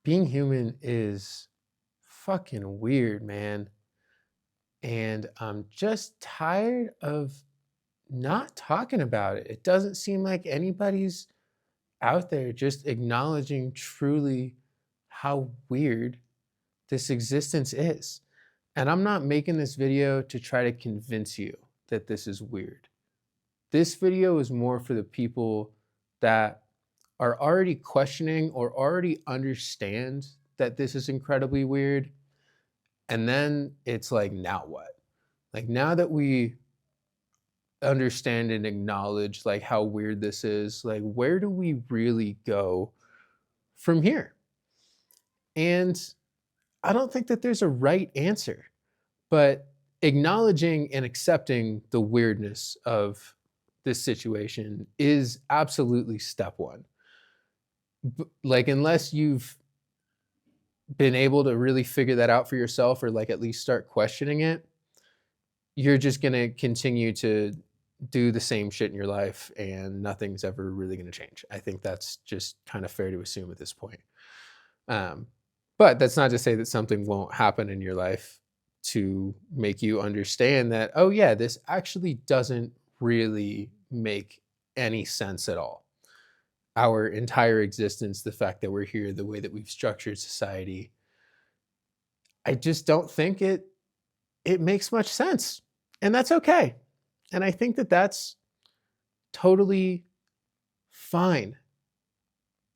being human is fucking weird, man. And I'm just tired of not talking about it. It doesn't seem like anybody's out there just acknowledging truly how weird this existence is. And I'm not making this video to try to convince you that this is weird. This video is more for the people that are already questioning or already understand that this is incredibly weird. And then it's like, now what? Like, now that we understand and acknowledge like how weird this is, like, where do we really go from here? And I don't think that there's a right answer, but acknowledging and accepting the weirdness of this situation is absolutely step one. Like, unless you've been able to really figure that out for yourself, or like at least start questioning it, you're just going to continue to do the same shit in your life and nothing's ever really going to change. I think that's just kind of fair to assume at this point. Um, but that's not to say that something won't happen in your life to make you understand that, oh, yeah, this actually doesn't really make any sense at all. Our entire existence, the fact that we're here, the way that we've structured society, I just don't think it makes much sense. And that's okay. And I think that that's totally fine.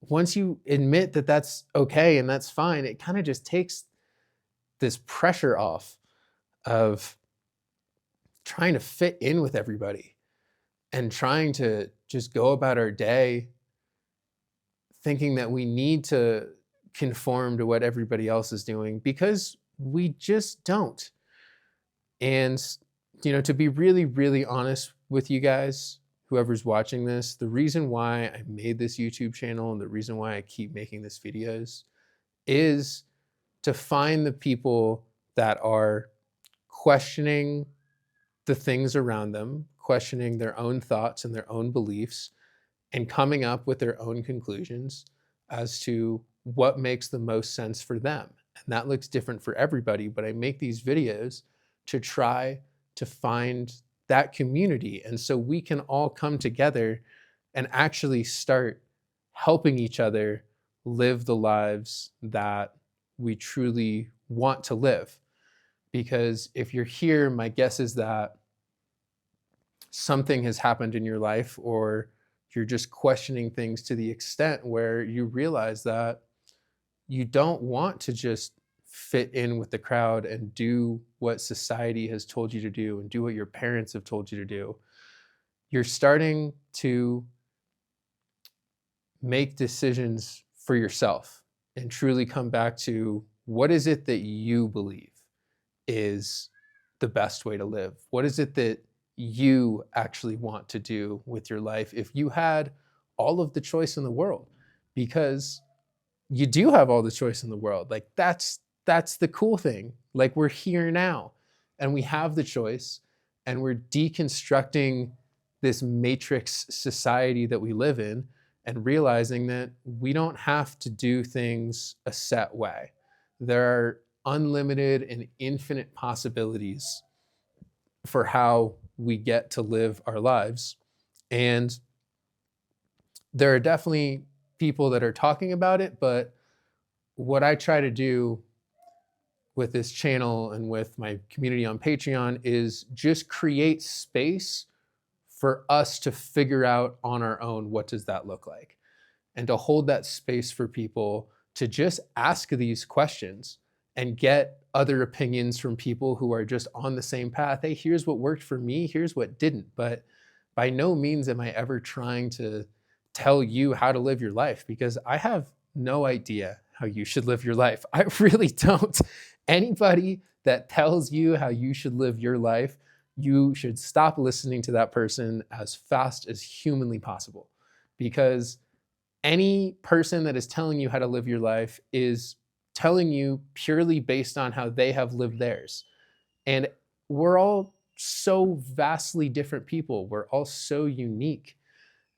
Once you admit that that's okay and that's fine, it kind of just takes this pressure off of trying to fit in with everybody and trying to just go about our day thinking that we need to conform to what everybody else is doing, because we just don't. And, to be really, really honest with you guys, whoever's watching this, the reason why I made this YouTube channel and the reason why I keep making these videos is to find the people that are questioning the things around them, questioning their own thoughts and their own beliefs, and coming up with their own conclusions as to what makes the most sense for them. And that looks different for everybody, but I make these videos to try to find that community. And so we can all come together and actually start helping each other live the lives that we truly want to live. Because if you're here, my guess is that something has happened in your life, or you're just questioning things to the extent where you realize that you don't want to just fit in with the crowd and do what society has told you to do and do what your parents have told you to do. You're starting to make decisions for yourself and truly come back to, what is it that you believe is the best way to live? What is it that you actually want to do with your life if you had all of the choice in the world? Because you do have all the choice in the world. Like, that's the cool thing. Like, we're here now and we have the choice, and we're deconstructing this matrix society that we live in and realizing that we don't have to do things a set way. There are unlimited and infinite possibilities for how we get to live our lives. And there are definitely people that are talking about it, but what I try to do with this channel and with my community on Patreon is just create space for us to figure out on our own, what does that look like? And to hold that space for people to just ask these questions and get other opinions from people who are just on the same path. Hey, here's what worked for me, here's what didn't. But by no means am I ever trying to tell you how to live your life, because I have no idea how you should live your life. I really don't. Anybody that tells you how you should live your life, you should stop listening to that person as fast as humanly possible. Because any person that is telling you how to live your life is telling you purely based on how they have lived theirs. And we're all so vastly different people. We're all so unique.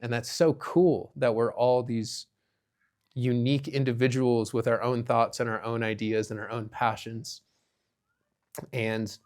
And that's so cool that we're all these unique individuals with our own thoughts and our own ideas and our own passions. And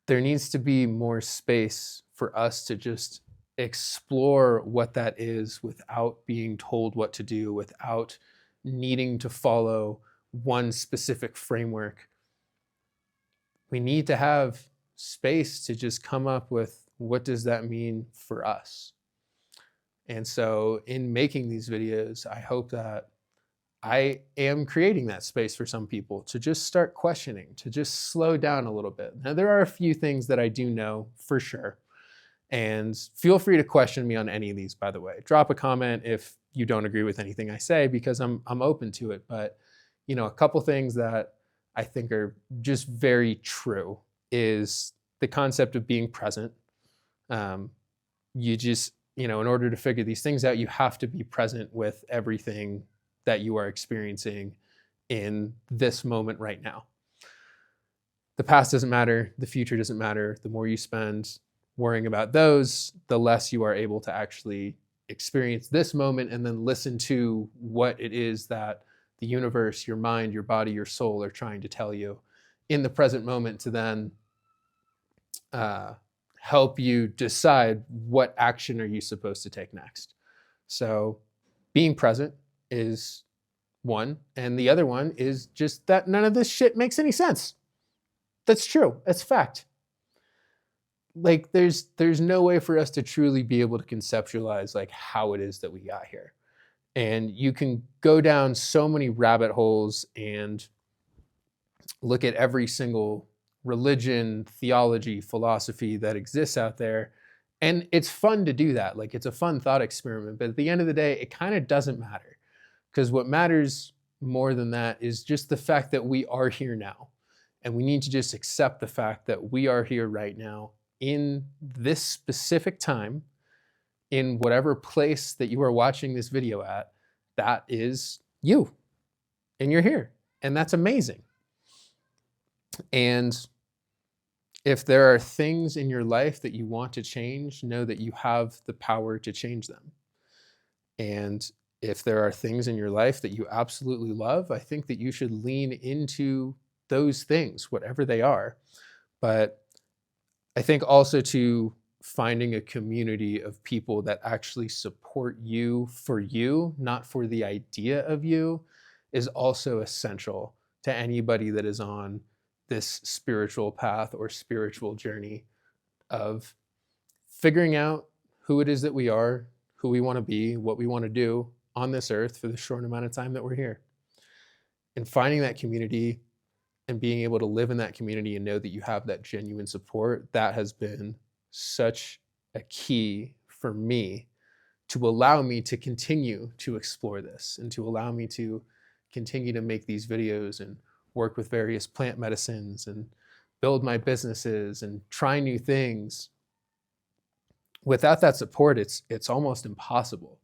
there needs to be more space for us to just explore what that is without being told what to do, without needing to follow one specific framework. We need to have space to just come up with, what does that mean for us? And so in making these videos, I hope that I am creating that space for some people to just start questioning, to just slow down a little bit. Now, there are a few things that I do know for sure. And feel free to question me on any of these, by the way. Drop a comment if you don't agree with anything I say, because I'm open to it. But, you know, a couple things that I think are just very true is the concept of being present. You just, you know, in order to figure these things out, you have to be present with everything that you are experiencing in this moment right now. The past doesn't matter. The future doesn't matter. The more you spend worrying about those, the less you are able to actually experience this moment and then listen to what it is that the universe, your mind, your body, your soul are trying to tell you in the present moment to then help you decide what action are you supposed to take next. So being present is one, and the other one is just that none of this shit makes any sense. That's true. That's fact. Like there's no way for us to truly be able to conceptualize like how it is that we got here. And you can go down so many rabbit holes and look at every single religion, theology, philosophy that exists out there. And it's fun to do that. Like it's a fun thought experiment. But at the end of the day, it kind of doesn't matter. Because what matters more than that is just the fact that we are here now. And we need to just accept the fact that we are here right now in this specific time, in whatever place that you are watching this video at. That is you. And you're here. And that's amazing. And if there are things in your life that you want to change, know that you have the power to change them. And if there are things in your life that you absolutely love, I think that you should lean into those things, whatever they are. But I think also to finding a community of people that actually support you for you, not for the idea of you, is also essential to anybody that is on this spiritual path or spiritual journey of figuring out who it is that we are, who we want to be, what we want to do on this earth for the short amount of time that we're here. And finding that community and being able to live in that community and know that you have that genuine support, that has been such a key for me to allow me to continue to explore this and to allow me to continue to make these videos and work with various plant medicines and build my businesses and try new things. Without that support, it's almost impossible.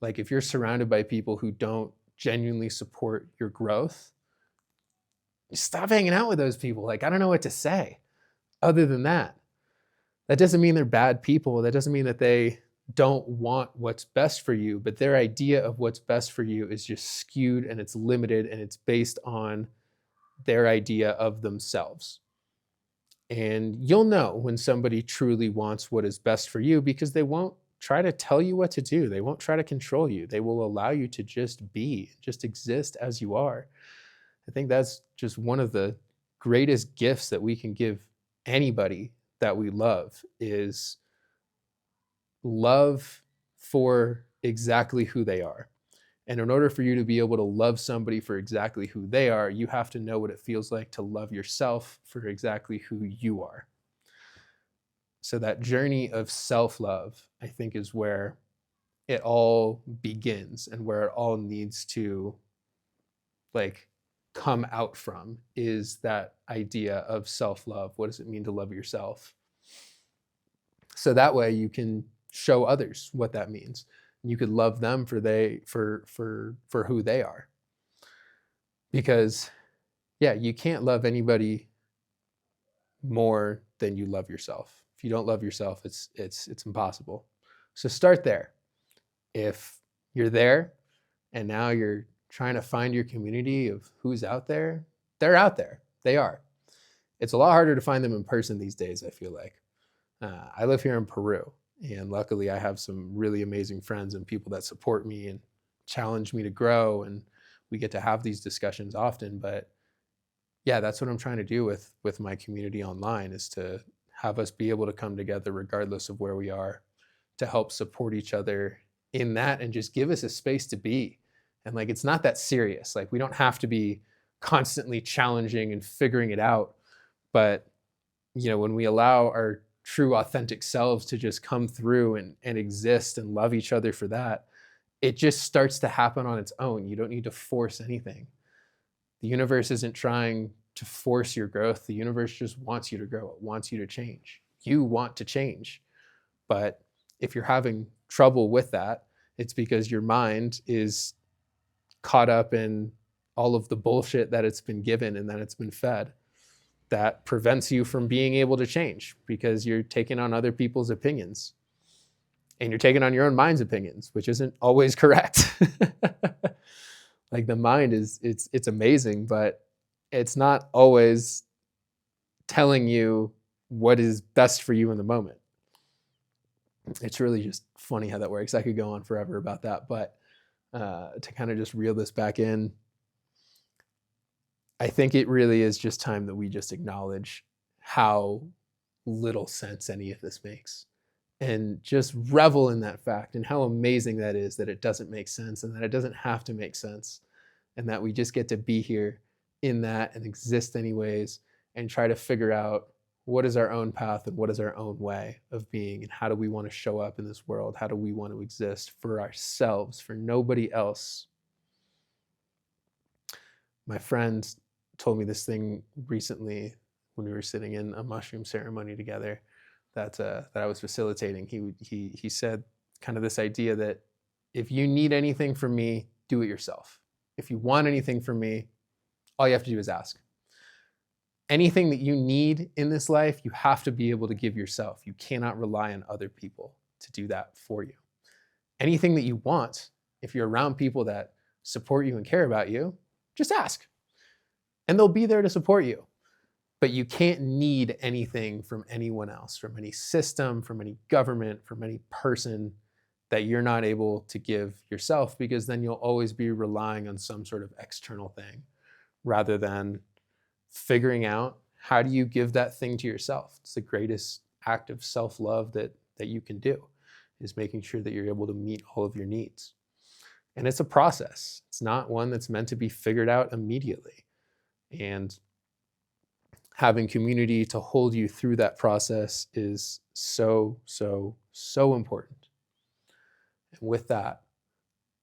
Like if you're surrounded by people who don't genuinely support your growth, stop hanging out with those people. Like, I don't know what to say other than that. That doesn't mean they're bad people. That doesn't mean that they don't want what's best for you, but their idea of what's best for you is just skewed and it's limited and it's based on their idea of themselves. And you'll know when somebody truly wants what is best for you because they won't try to tell you what to do. They won't try to control you. They will allow you to just be, just exist as you are. I think that's just one of the greatest gifts that we can give anybody that we love is love for exactly who they are. And in order for you to be able to love somebody for exactly who they are, you have to know what it feels like to love yourself for exactly who you are. So that journey of self-love, I think, is where it all begins and where it all needs to like come out from, is that idea of self-love. What does it mean to love yourself? So that way you can show others what that means. You could love them for who they are. Because yeah, you can't love anybody more than you love yourself. If you don't love yourself, it's impossible. So start there. If you're there, and now you're trying to find your community of who's out there. They're out there. They are. It's a lot harder to find them in person these days, I feel like. I live here in Peru, and luckily I have some really amazing friends and people that support me and challenge me to grow, and we get to have these discussions often. But yeah, that's what I'm trying to do with my community online, is to have us be able to come together regardless of where we are, to help support each other in that, and just give us a space to be. And like, it's not that serious. Like, we don't have to be constantly challenging and figuring it out. But when we allow our true authentic selves to just come through and exist and love each other for that, it just starts to happen on its own. You don't need to force anything. The universe isn't trying to force your growth. The universe just wants you to grow. It wants you to change. You want to change. But if you're having trouble with that, it's because your mind is caught up in all of the bullshit that it's been given and that it's been fed, that prevents you from being able to change, because you're taking on other people's opinions, and you're taking on your own mind's opinions, which isn't always correct. Like, the mind it's amazing, but it's not always telling you what is best for you in the moment. It's really just funny how that works. I could go on forever about that, but to kind of just reel this back in, I think it really is just time that we just acknowledge how little sense any of this makes, and just revel in that fact, and how amazing that is, that it doesn't make sense, and that it doesn't have to make sense, and that we just get to be here in that and exist anyways, and try to figure out what is our own path and what is our own way of being, and how do we want to show up in this world? How do we want to exist for ourselves, for nobody else? My friend told me this thing recently when we were sitting in a mushroom ceremony together that I was facilitating. He said kind of this idea that if you need anything from me, do it yourself. If you want anything from me, all you have to do is ask. Anything that you need in this life, you have to be able to give yourself. You cannot rely on other people to do that for you. Anything that you want, if you're around people that support you and care about you, just ask. And they'll be there to support you. But you can't need anything from anyone else, from any system, from any government, from any person, that you're not able to give yourself, because then you'll always be relying on some sort of external thing, rather than figuring out how do you give that thing to yourself. It's the greatest act of self-love that you can do, is making sure that you're able to meet all of your needs. And it's a process. It's not one that's meant to be figured out immediately. And having community to hold you through that process is so, so, so important. And with that,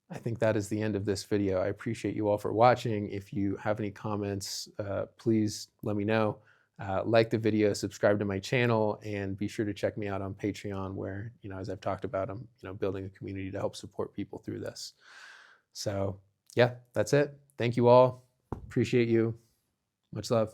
I think that is the end of this video. I appreciate you all for watching. If you have any comments, please let me know. Like the video, subscribe to my channel, and be sure to check me out on Patreon, where, as I've talked about, I'm building a community to help support people through this. So yeah, that's it. Thank you all. Appreciate you. Much love.